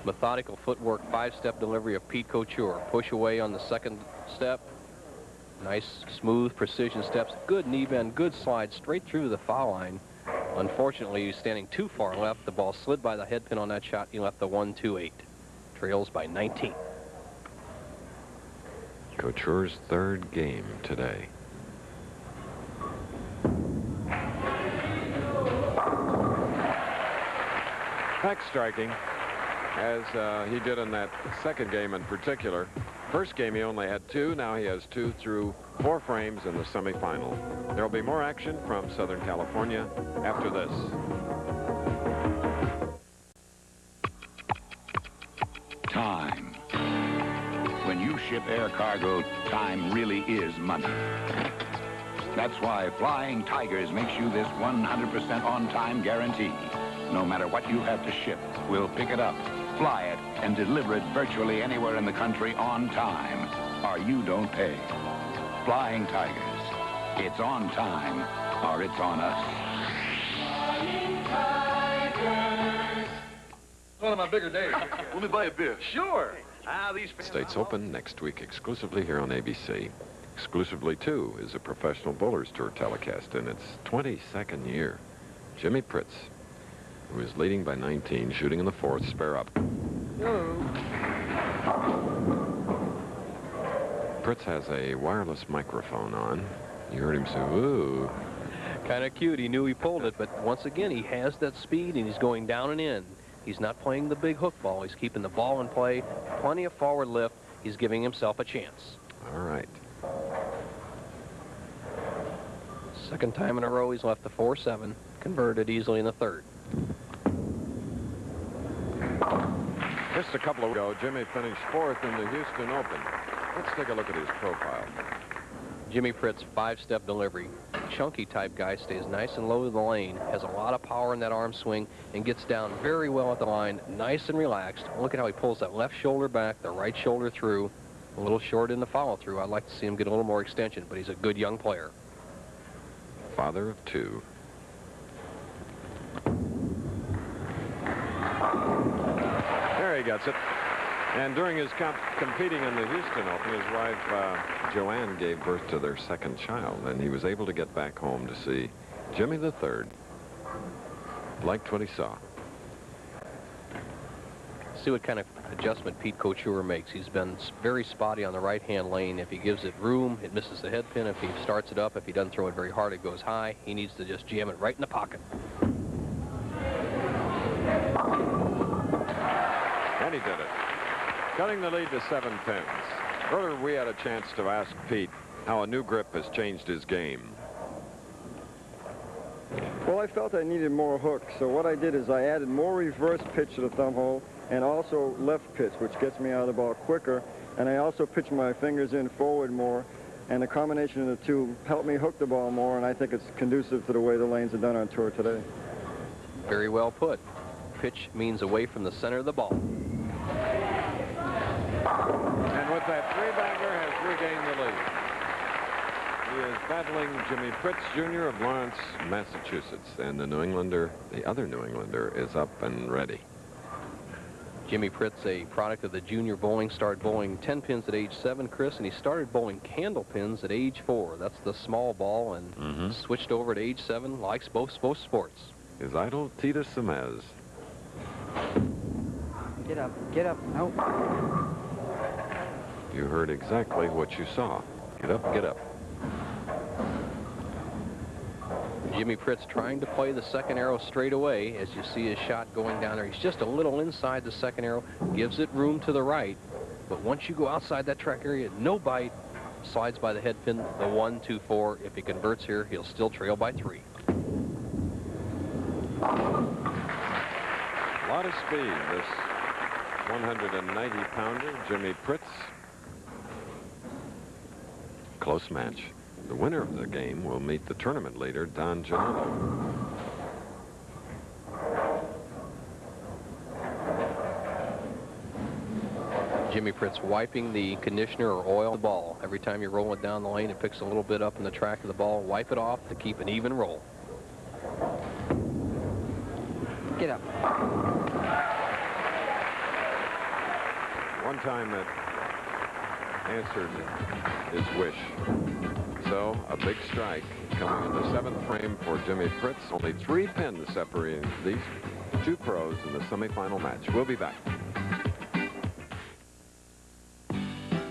Methodical footwork, 5-step delivery of Pete Couture. Push away on the second step. Nice, smooth, precision steps. Good knee bend, good slide, straight through the foul line. Unfortunately, he's standing too far left. The ball slid by the head pin on that shot. He left the 1-2-8. Trails by 19. Couture's 3rd game today. Back striking, as he did in that second game in particular. First game he only had 2. Now he has 2 through 4 frames in the semifinal. There will be more action from Southern California after this. Time. When you ship air cargo, time really is money. That's why Flying Tigers makes you this 100% on-time guarantee. No matter what you have to ship, we'll pick it up, fly it, and deliver it virtually anywhere in the country on time, or you don't pay. Flying Tigers. It's on time, or it's on us. Flying Tigers. One of my bigger days. Let me buy a beer. Sure. States Open next week exclusively here on ABC. Exclusively, too, is a professional bowlers tour telecast in its 22nd year. Jimmy Pritz, who is leading by 19, shooting in the 4th, spare up. Pritz has a wireless microphone on. You heard him say, ooh. Kind of cute. He knew he pulled it, but once again, he has that speed, and he's going down and in. He's not playing the big hook ball. He's keeping the ball in play. Plenty of forward lift. He's giving himself a chance. All right. Second time in a row he's left the 4-7, converted easily in the third. Just a couple of ago, Jimmy finished 4th in the Houston Open. Let's take a look at his profile. Jimmy Pritt's 5-step delivery. Chunky type guy, stays nice and low to the lane, has a lot of power in that arm swing, and gets down very well at the line, nice and relaxed. Look at how he pulls that left shoulder back, the right shoulder through. A little short in the follow-through. I'd like to see him get a little more extension, but he's a good young player. Father of 2. There he gets it. And during his competing in the Houston Open, his wife, Joanne, gave birth to their second child, and he was able to get back home to see Jimmy the Third. Liked what he saw. See what kind of adjustment Pete Couture makes. He's been very spotty on the right-hand lane. If he gives it room, it misses the head pin. If he starts it up, if he doesn't throw it very hard, it goes high. He needs to just jam it right in the pocket. And he did it. Cutting the lead to 7 pins. Earlier, we had a chance to ask Pete how a new grip has changed his game. Well, I felt I needed more hook, so what I did is I added more reverse pitch to the thumb hole and also left pitch, which gets me out of the ball quicker, and I also pitch my fingers in forward more, and the combination of the two helped me hook the ball more, and I think it's conducive to the way the lanes are done on tour today. Very well put. Pitch means away from the center of the ball. And with that three-bagger, has regained the lead. He is battling Jimmy Pritz Jr. of Lawrence, Massachusetts, and the other New Englander, is up and ready. Jimmy Pritz, a product of the junior bowling, started bowling 10 pins at age 7, Chris, and he started bowling candle pins at age 4. That's the small ball, and switched over at age 7, likes both sports. His idol, Tita Semez. Get up, no. You heard exactly what you saw. Get up, get up. Jimmy Pritz trying to play the second arrow straight away as you see his shot going down there. He's just a little inside the second arrow, gives it room to the right, but once you go outside that track area, no bite, slides by the head pin, the 1, 2, 4. If he converts here, he'll still trail by 3. A lot of speed, this 190-pounder, Jimmy Pritz. Close match. The winner of the game will meet the tournament leader, Don Gianello. Jimmy Pritz wiping the conditioner or oil the ball. Every time you roll it down the lane, it picks a little bit up in the track of the ball. Wipe it off to keep an even roll. Get up. One time it answered his wish. So, a big strike coming in the 7th frame for Jimmy Pritz. Only 3 pins separating these two pros in the semifinal match. We'll be back.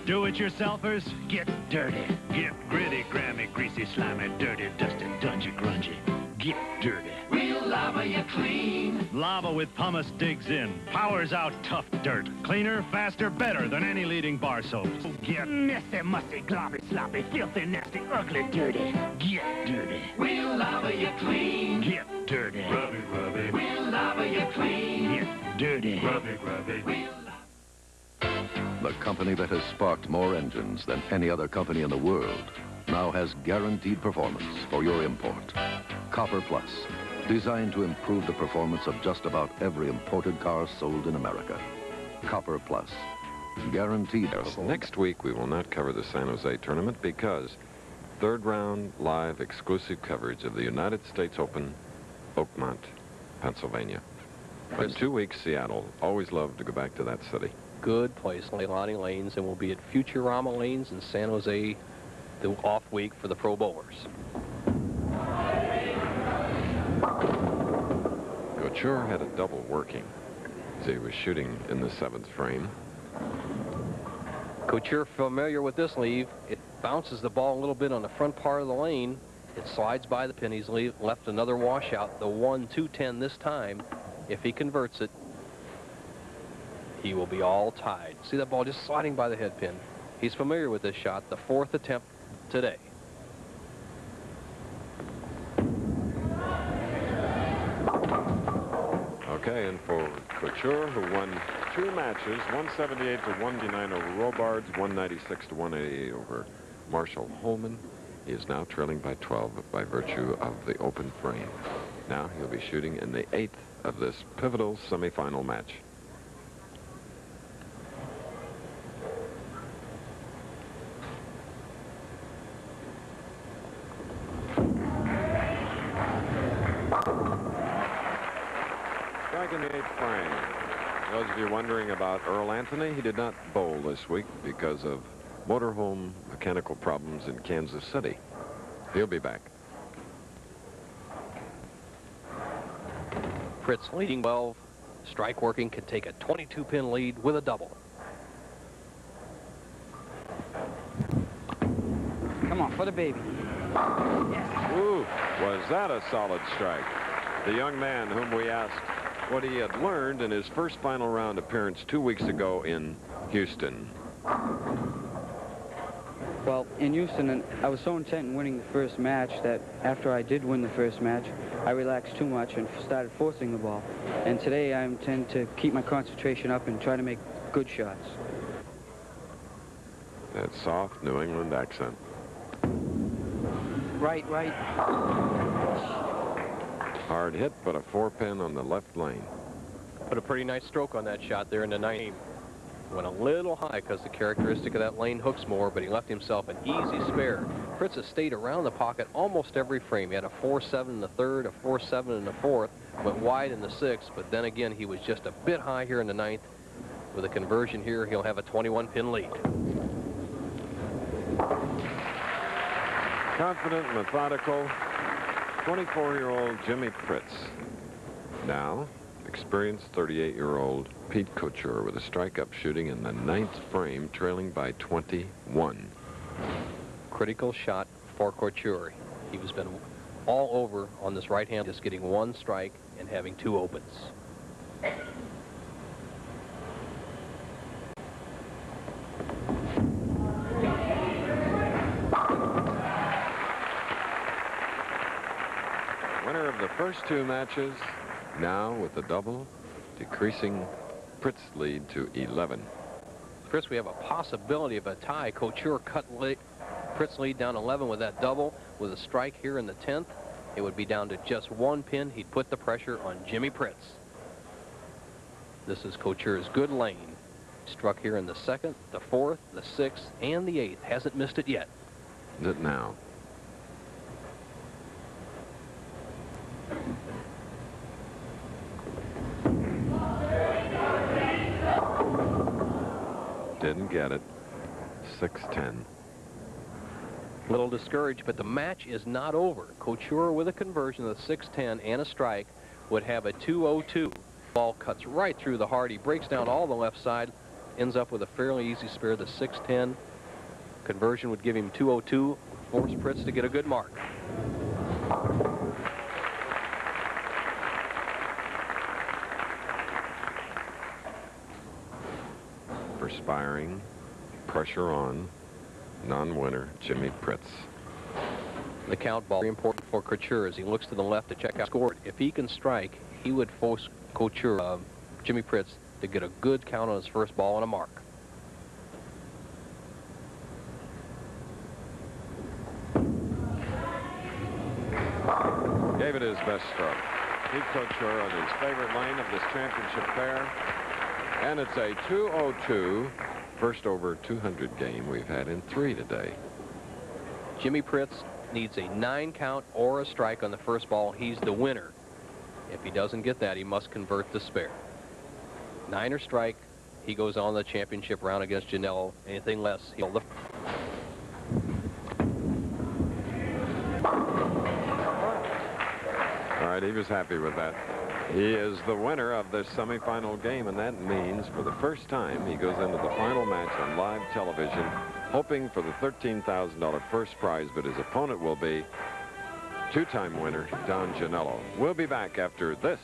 Do-it-yourselfers, get dirty. Get gritty, grimy, greasy, slimy, dirty, dusty, dungy, grungy. Get dirty. We'll lava you clean. Lava with pumice digs in, powers out tough dirt. Cleaner, faster, better than any leading bar soap. So get messy, musty, gloppy, sloppy, filthy, nasty, ugly, dirty. Get dirty. We'll lava you clean. Get dirty. Rub it, rub it. We'll lava you clean. Get dirty. Rub it, rub it. The company that has sparked more engines than any other company in the world now has guaranteed performance for your import. Copper Plus, designed to improve the performance of just about every imported car sold in America. Copper Plus, guaranteed. Next week, we will not cover the San Jose tournament because 3rd round live exclusive coverage of the United States Open, Oakmont, Pennsylvania. In 2 weeks, Seattle. Always love to go back to that city. Good place, Leilani Lanes, and we'll be at Futurama Lanes in San Jose the off week for the pro bowlers. Couture had a double working as he was shooting in the 7th frame. Couture familiar with this leave. It bounces the ball a little bit on the front part of the lane. It slides by the pin. He's left another washout, the 1-2-10 this time. If he converts it, he will be all tied. See that ball just sliding by the head pin. He's familiar with this shot, the 4th attempt today. Okay, and for Couture, who won 2 matches, 178 to 199 over Robards, 196 to 188 over Marshall Holman, he is now trailing by 12 by virtue of the open frame. Now he'll be shooting in the 8th of this pivotal semifinal match. Strike in the 8th frame. Those of you wondering about Earl Anthony, he did not bowl this week because of motorhome mechanical problems in Kansas City. He'll be back. Fritz leading 12. Strike working, can take a 22-pin lead with a double. Come on, for the baby. Ooh, was that a solid strike? The young man whom we asked what he had learned in his first final round appearance 2 weeks ago in Houston. Well, in Houston, I was so intent in winning the first match that after I did win the first match, I relaxed too much and started forcing the ball. And today I intend to keep my concentration up and try to make good shots. That soft New England accent. Right. Hard hit, but a 4-pin on the left lane. Put a pretty nice stroke on that shot there in the 9th. Went a little high because the characteristic of that lane hooks more, but he left himself an easy spare. Fritz has stayed around the pocket almost every frame. He had a 4-7 in the 3rd, a 4-7 in the 4th, went wide in the 6th, but then again he was just a bit high here in the 9th. With a conversion here, he'll have a 21-pin lead. Confident, methodical, 24-year-old Jimmy Fritz. Now, experienced 38-year-old Pete Couture with a strike-up shooting in the 9th frame, trailing by 21. Critical shot for Couture. He has been all over on this right hand, just getting 1 strike and having 2 opens. Winner of the first 2 matches, now with the double, decreasing Fritz lead to 11. Chris, we have a possibility of a tie. Couture cut Fritz lead down 11 with that double. With a strike here in the 10th, it would be down to just 1 pin. He'd put the pressure on Jimmy Fritz. This is Couture's good lane. Struck here in the 2nd, the 4th, the 6th, and the 8th. Hasn't missed it yet. Is it now? Didn't get it. 6-10. A little discouraged, but the match is not over. Couture with a conversion of the 6-10 and a strike would have a 2-0-2. Ball cuts right through the heart. He breaks down all the left side, ends up with a fairly easy spare, the 6-10. Conversion would give him 2-0-2, force Fritz to get a good mark. Perspiring, pressure on, non-winner Jimmy Fritz. The count ball, very important for Couture as he looks to the left to check out score. If he can strike, he would force Couture, Jimmy Fritz, to get a good count on his first ball and a mark. Gave it his best stroke. Pete Couture on his favorite lane of this championship pair. And it's a 2-0-2, first over 200 game we've had in 3 today. Jimmy Fritz needs a 9 count or a strike on the first ball. He's the winner. If he doesn't get that, he must convert the spare. 9 or strike, he goes on the championship round against Janello. Anything less, he'll the. All right, he was happy with that. He is the winner of this semifinal game, and that means for the first time he goes into the final match on live television, hoping for the $13,000 first prize, but his opponent will be 2-time winner Don Janello. We'll be back after this.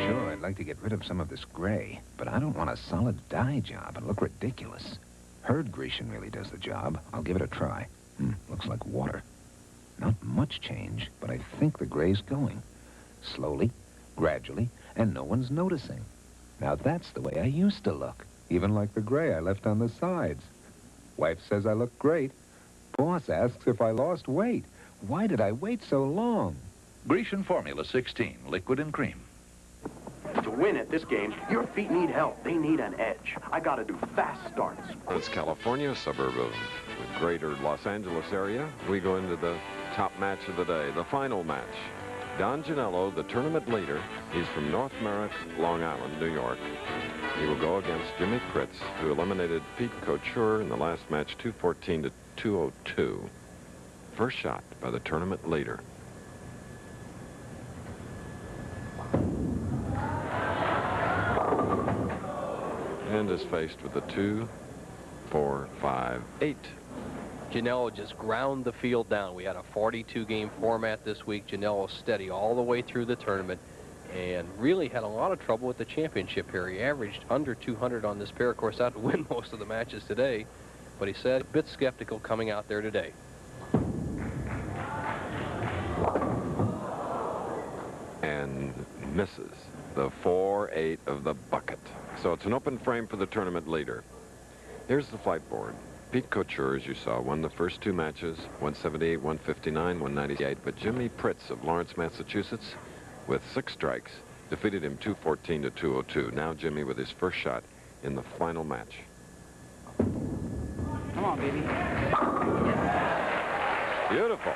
Sure, I'd like to get rid of some of this gray, but I don't want a solid dye job and look ridiculous. Herd Grecian really does the job. I'll give it a try. Looks like water. Not much change, but I think the gray's going. Slowly, gradually, and no one's noticing. Now that's the way I used to look, even like the gray I left on the sides. Wife says I look great. Boss asks if I lost weight. Why did I wait so long? Grecian Formula 16, liquid and cream. To win at this game, your feet need help. They need an edge. I gotta do fast starts. It's California, a suburb of the greater Los Angeles area. We go into the top match of the day, the final match. Don Janello, the tournament leader, he's from North Merrick, Long Island, New York. He will go against Jimmy Pritz, who eliminated Pete Couture in the last match, 214 to 202. First shot by the tournament leader. And is faced with a 2, 4, 5, 8. Janello just ground the field down. We had a 42-game format this week. Janello steady all the way through the tournament and really had a lot of trouble with the championship here. He averaged under 200 on this pair. Of course, that would win most of the matches today, but he said a bit skeptical coming out there today. And misses the 4-8 of the bucket. So it's an open frame for the tournament leader. Here's the flight board. Pete Couture, as you saw, won the first two matches, 178, 159, 198. But Jimmy Pritz of Lawrence, Massachusetts, with 6 strikes, defeated him 214 to 202. Now Jimmy with his first shot in the final match. Come on, baby. Beautiful.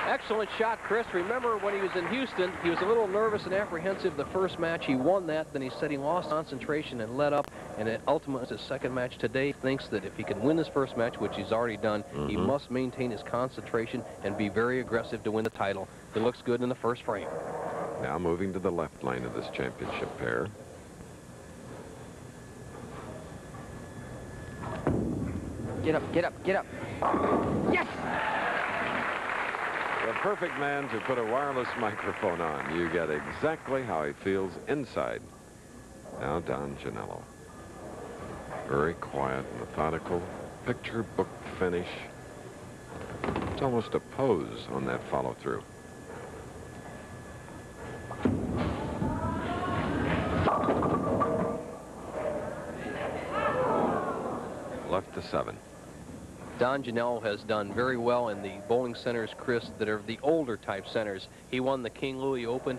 Excellent shot, Chris. Remember when he was in Houston, he was a little nervous and apprehensive the first match. He won that. Then he said he lost concentration and let up. And it ultimately, his second match today, thinks that if he can win this first match, which he's already done, he must maintain his concentration and be very aggressive to win the title. It looks good in the first frame. Now moving to the left lane of this championship pair. Get up, get up, get up. Yes! The perfect man to put a wireless microphone on. You get exactly how he feels inside. Now Don Janello. Very quiet, methodical, picture book finish. It's almost a pose on that follow-through. Left to 7. Don Janello has done very well in the bowling centers, Chris, that are the older type centers. He won the King Louis Open,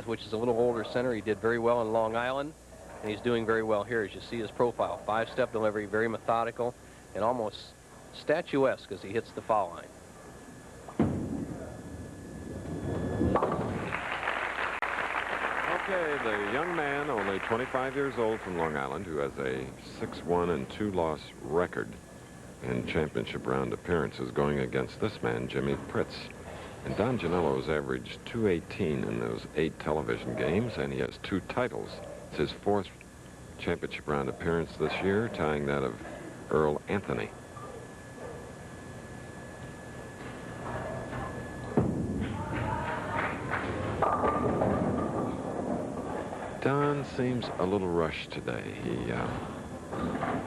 which is a little older center. He did very well in Long Island, and he's doing very well here. As you see his profile, 5-step delivery, very methodical, and almost statuesque as he hits the foul line. Okay, the young man, only 25 years old from Long Island, who has a 6-1 and 2-loss record in championship round appearances, going against this man, Jimmy Pritz. And Don Janello's averaged 218 in those 8 television games, and he has 2 titles. It's his 4th championship round appearance this year, tying that of Earl Anthony. Don seems a little rushed today.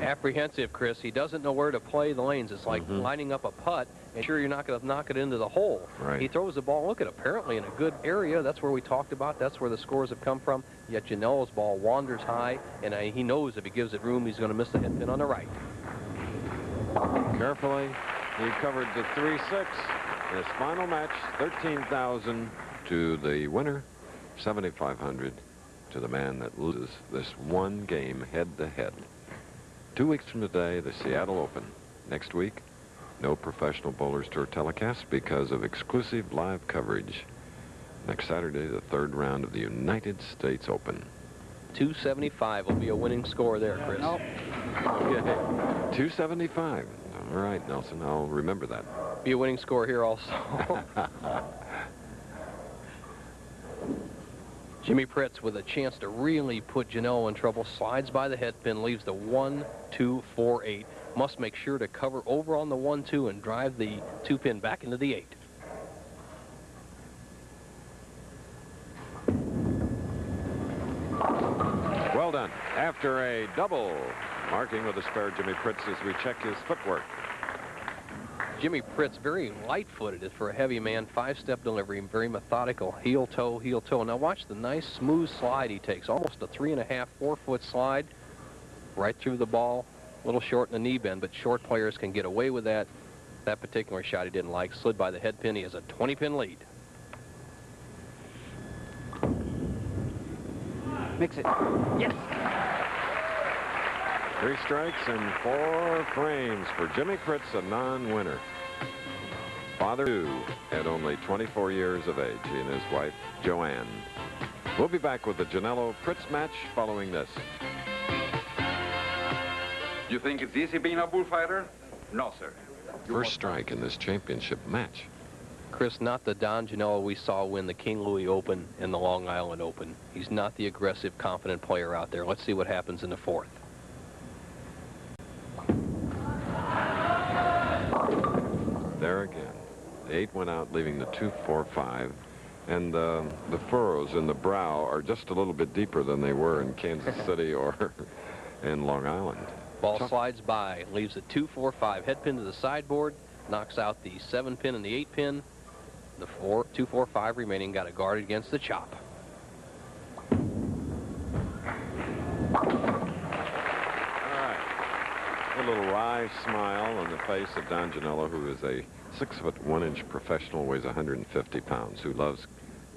Apprehensive, Chris. He doesn't know where to play the lanes. It's like lining up a putt and sure you're not going to knock it into the hole. Right. He throws the ball, look at, apparently in a good area. That's where we talked about. That's where the scores have come from. Yet Janello's ball wanders high, and he knows if he gives it room, he's going to miss the head pin on the right. Carefully, he covered the 3-6. His final match, 13,000 to the winner, 7,500 to the man that loses this one game head-to-head. 2 weeks from today, the Seattle Open. Next week, no Professional Bowlers Tour telecast because of exclusive live coverage. Next Saturday, the 3rd round of the United States Open. 275 will be a winning score there, Chris. Nope. Okay. 275. All right, Nelson, I'll remember that. Be a winning score here also. Jimmy Pritz with a chance to really put Janello in trouble. Slides by the head pin, leaves the 1-2-4-8. Must make sure to cover over on the 1-2 and drive the 2-pin back into the 8. Well done. After a double, marking with a spare Jimmy Pritz as we check his footwork. Jimmy Pritz, very light-footed for a heavy man, 5-step delivery, very methodical, heel toe, heel toe. Now watch the nice smooth slide he takes, almost a 3.5, 4-foot slide right through the ball, a little short in the knee bend, but short players can get away with that. That particular shot he didn't like, slid by the head pin. He has a 20-pin lead. Mix it. Yes. 3 strikes and 4 frames for Jimmy Pritz, a non-winner. Father too, at only 24 years of age, he and his wife, Joanne. We'll be back with the Janela-Pritz match following this. You think it's easy being a bullfighter? No, sir. First strike in this championship match. Chris, not the Don Janela we saw win the King Louis Open and the Long Island Open. He's not the aggressive, confident player out there. Let's see what happens in the 4th. There again. The 8 went out, leaving the 2, 4, 5. And the furrows in the brow are just a little bit deeper than they were in Kansas City or in Long Island. Ball slides by, leaves a 2, 4, 5. Head pin to the sideboard, knocks out the 7-pin and the 8-pin. The 2, 4, 5 remaining got it guarded against the chop. A little wry smile on the face of Don Janela, who is a 6-foot 1-inch professional, weighs 150 pounds, who loves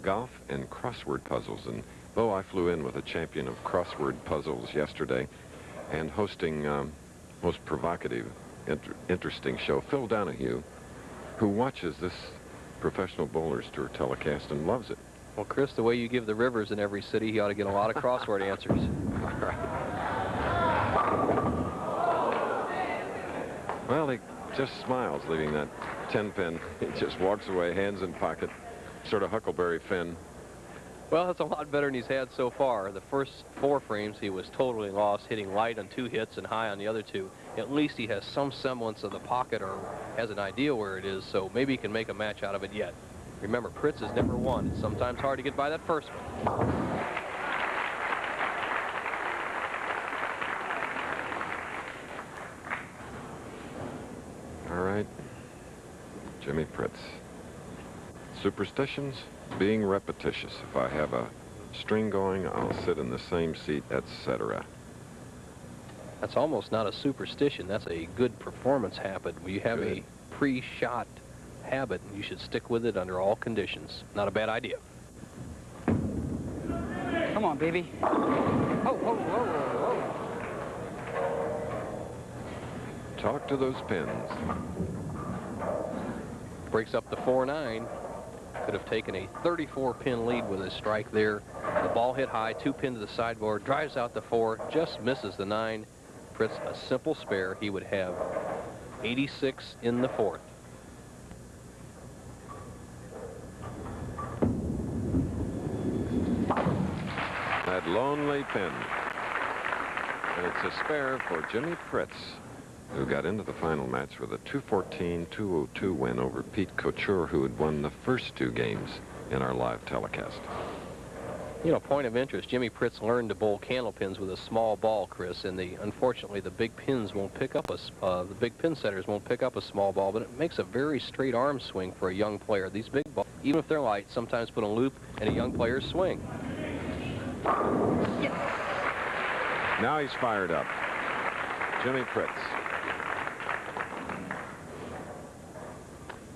golf and crossword puzzles. And Bo, I flew in with a champion of crossword puzzles yesterday and hosting most provocative, interesting show, Phil Donahue, who watches this Professional Bowlers Tour telecast and loves it. Well, Chris, the way you give the Rivers in every city, he ought to get a lot of crossword answers. All right. Well, he just smiles, leaving that 10-pin. He just walks away, hands in pocket, sort of Huckleberry Finn. Well, that's a lot better than he's had so far. The first 4 frames, he was totally lost, hitting light on 2 hits and high on the other 2. At least he has some semblance of the pocket or has an idea where it is, so maybe he can make a match out of it yet. Remember, Pritz has never won. It's sometimes hard to get by that first one. All right, Jimmy Pritz. Superstitions, being repetitious. If I have a string going, I'll sit in the same seat, etc. That's almost not a superstition. That's a good performance habit. You have a pre-shot habit, and you should stick with it under all conditions. Not a bad idea. Come on, baby. Oh, whoa, whoa, whoa. Talk to those pins. Breaks up the 4-9. Could have taken a 34-pin lead with his strike there. The ball hit high, 2-pin to the sideboard, drives out the 4, just misses the 9. Pritz a simple spare. He would have 86 in the 4th. That lonely pin. And it's a spare for Jimmy Pritz, who got into the final match with a 214-202 win over Pete Couture, who had won the first 2 games in our live telecast. You know, point of interest, Jimmy Pritz learned to bowl candle pins with a small ball, Chris, and unfortunately the big pins won't pick up the big pin setters won't pick up a small ball, but it makes a very straight arm swing for a young player. These big balls, even if they're light, sometimes put a loop in a young player's swing. Yes. Now he's fired up. Jimmy Pritz.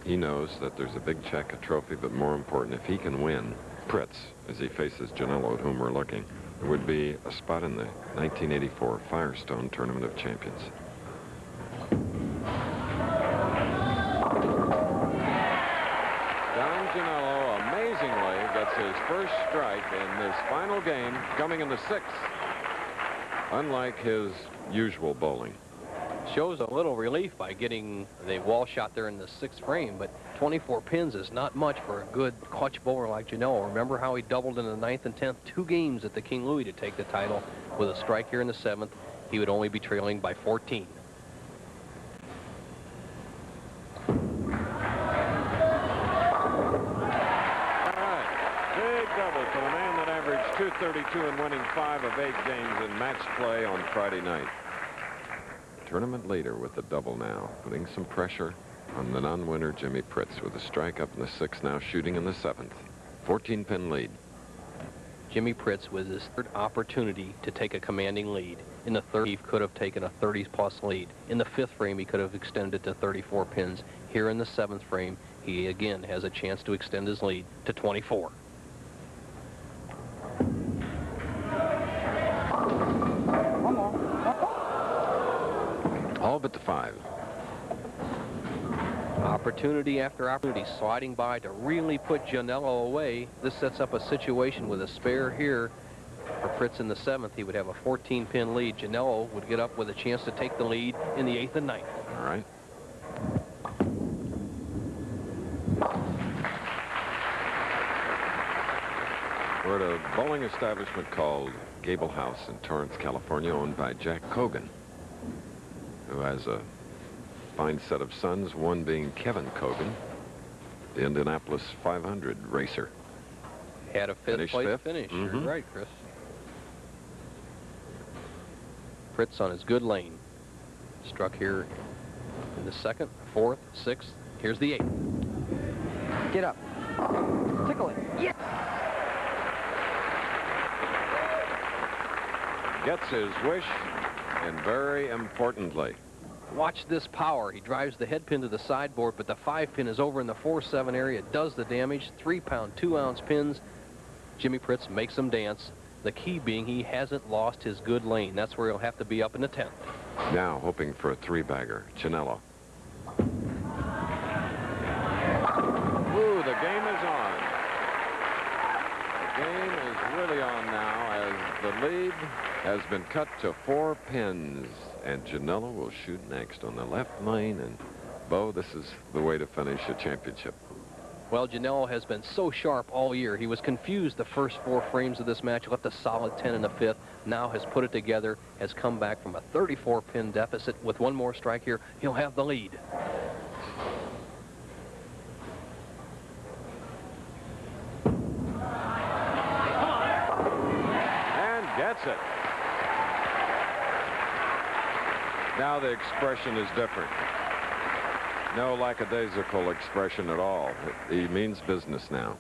He knows that there's a big check, a trophy, but more important, if he can win, Pritz, as he faces Janela, at whom we're looking, there would be a spot in the 1984 Firestone Tournament of Champions. Don Janela amazingly gets his first strike in this final game, coming in the 6th, unlike his usual bowling. Shows a little relief by getting the wall shot there in the 6th frame, but 24 pins is not much for a good clutch bowler like Janela. Remember how he doubled in the 9th and 10th, 2 games at the King Louis to take the title. With a strike here in the 7th, he would only be trailing by 14. For the man that averaged 232 and winning 5 of 8 games in match play on Friday night. Tournament leader with the double now, putting some pressure on the non-winner, Jimmy Pritz, with a strike up in the 6th, now shooting in the 7th. 14-pin lead. Jimmy Pritz with his third opportunity to take a commanding lead. In the 3rd, he could have taken a 30-plus lead. In the 5th frame, he could have extended to 34 pins. Here in the 7th frame, he again has a chance to extend his lead to 24. All but the 5. Opportunity after opportunity sliding by to really put Janello away. This sets up a situation with a spare here. For Pritz in the 7th, he would have a 14-pin lead. Janello would get up with a chance to take the lead in the 8th and 9th. All right. We're at a bowling establishment called Gable House in Torrance, California, owned by Jack Cogan, who has a fine set of sons, one being Kevin Cogan, the Indianapolis 500 racer. Had a 5th place finish. You're right, Chris. Pritz on his good lane. Struck here in the 2nd, 4th, 6th. Here's the 8th. Get up. Tickle it. Yes! Gets his wish, and very importantly, watch this power. He drives the head pin to the sideboard, but the 5 pin is over in the 4-7 area. Does the damage. 3-pound, 2-ounce pins. Jimmy Pritz makes them dance. The key being he hasn't lost his good lane. That's where he'll have to be up in the 10th. Now hoping for a 3-bagger. Janello. Ooh, the game is on. The game is really on now as the lead has been cut to 4 pins. And Janello will shoot next on the left lane. And, Bo, this is the way to finish a championship. Well, Janello has been so sharp all year. He was confused the first 4 frames of this match, left a solid 10 in the 5th, now has put it together, has come back from a 34-pin deficit. With one more strike here, he'll have the lead. And gets it. Now the expression is different. No lackadaisical expression at all. He means business now.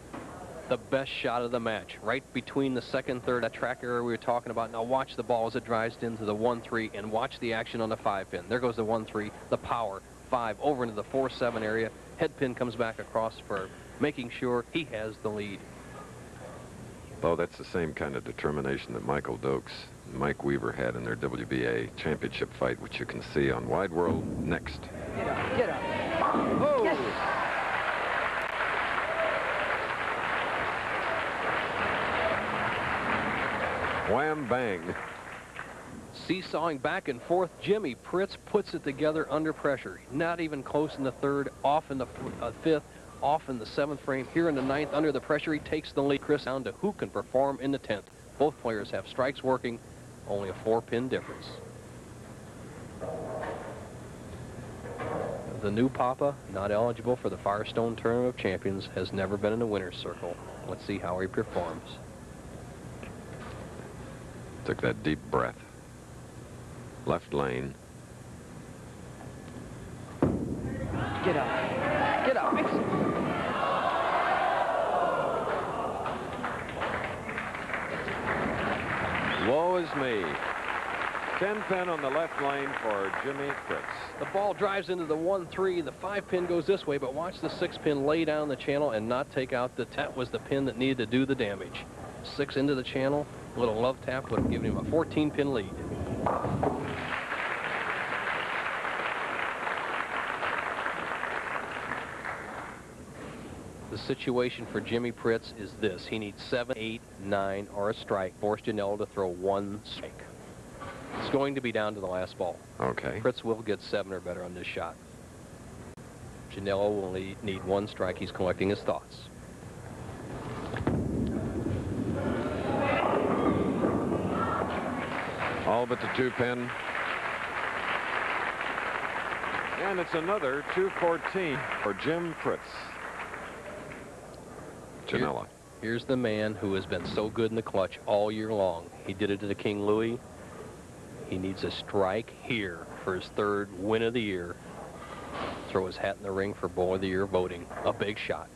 The best shot of the match, right between the 2nd, 3rd, that track area we were talking about. Now watch the ball as it drives into the 1-3 and watch the action on the 5 pin. There goes the 1-3, the power, 5 over into the 4-7 area. Head pin comes back across for making sure he has the lead. Oh, that's the same kind of determination that Michael Dokes and Mike Weaver had in their WBA championship fight, which you can see on Wide World next. Get up, get up. Oh! Yes. Wham bang. Seesawing back and forth, Jimmy Pritz puts it together under pressure. Not even close in the 3rd, off in the 5th, off in the 7th frame. Here in the 9th, under the pressure, he takes the lead. Chris down to who can perform in the 10th. Both players have strikes working, only a 4-pin difference. The new Papa, not eligible for the Firestone Tournament of Champions, has never been in the winner's circle. Let's see how he performs. Took that deep breath. Left lane. Get up. Get up. Mix it. Woe is me. 10-pin on the left lane for Jimmy Pritz. The ball drives into the 1-3. The 5-pin goes this way, but watch the 6-pin lay down the channel and not take out the tap. Was the pin that needed to do the damage. 6 into the channel. A little love tap would have given him a 14-pin lead. The situation for Jimmy Pritz is this. He needs 7, 8, 9, or a strike. Force Janello to throw 1 strike. It's going to be down to the last ball. Okay. Pritz will get 7 or better on this shot. Janello will need 1 strike. He's collecting his thoughts. All but the 2-pin. And it's another 214 for Jim Pritz. Janello. Here's the man who has been so good in the clutch all year long. He did it to the King Louis. He needs a strike here for his 3rd win of the year. throw his hat in the ring for Bowler of the Year voting. A big shot.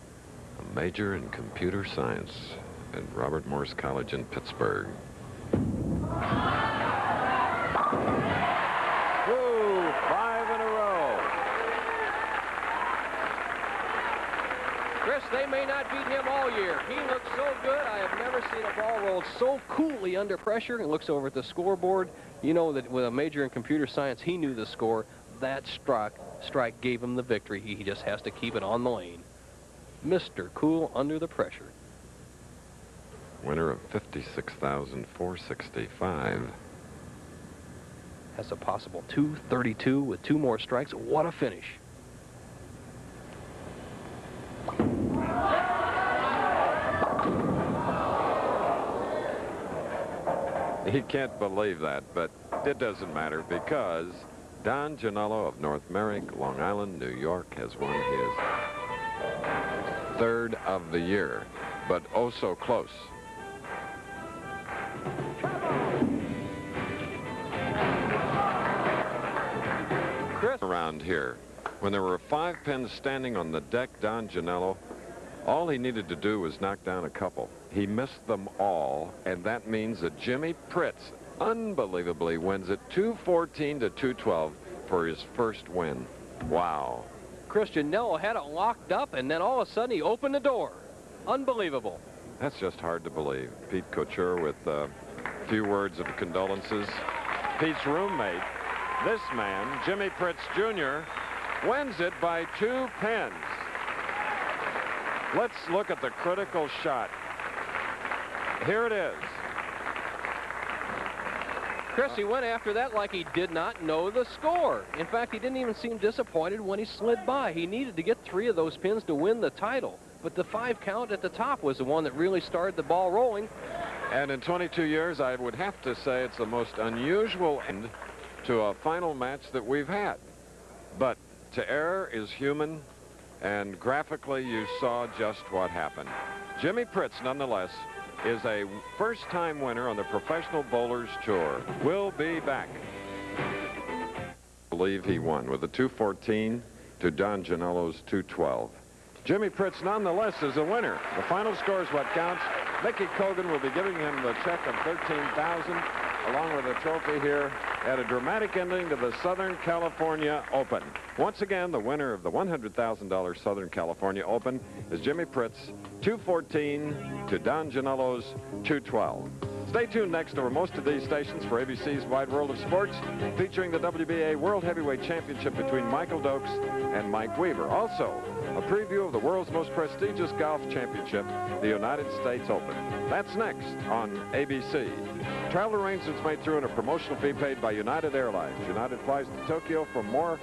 A major in computer science at Robert Morris College in Pittsburgh. Woo! 5 in a row. Chris, they may not beat him all year. He looks so good. I have never seen a ball rolled so coolly under pressure. And looks over at the scoreboard. You know that with a major in computer science, he knew the score. That strike gave him the victory. He just has to keep it on the lane. Mr. Cool under the pressure. Winner of $56,465. Has a possible 232 with 2 more strikes. What a finish. He can't believe that, but it doesn't matter because Don Gianello of North Merrick, Long Island, New York, has won his 3rd of the year, but oh so close. Chris, around here, when there were 5 pins standing on the deck, Don Gianello, all he needed to do was knock down a couple. He missed them all, and that means that Jimmy Pritz unbelievably wins it 214 to 212 for his first win. Wow. Chris Gianello had it locked up, and then all of a sudden he opened the door. Unbelievable. That's just hard to believe. Pete Couture with a few words of condolences. Pete's roommate, this man, Jimmy Pritz Jr., wins it by 2 pins. Let's look at the critical shot. Here it is. Chris, he went after that like he did not know the score. In fact, he didn't even seem disappointed when he slid by. He needed to get 3 of those pins to win the title. But the 5 count at the top was the one that really started the ball rolling. And in 22 years, I would have to say it's the most unusual end to a final match that we've had. But to err is human, and graphically you saw just what happened. Jimmy Pritz, nonetheless, is a first-time winner on the Professional Bowlers Tour. We'll be back. I believe he won with a 214 to Don Gianello's 212. Jimmy Pritz, nonetheless, is a winner. The final score is what counts. Mickey Kogan will be giving him the check of $13,000 along with a trophy here at a dramatic ending to the Southern California Open. Once again, the winner of the $100,000 Southern California Open is Jimmy Pritz, 214 to Don Gianello's 212. Stay tuned next over most of these stations for ABC's Wide World of Sports, featuring the WBA World Heavyweight Championship between Michael Dokes and Mike Weaver. Also, a preview of the world's most prestigious golf championship, the United States Open. That's next on ABC. Travel arrangements made through and a promotional fee paid by United Airlines. United flies to Tokyo for more.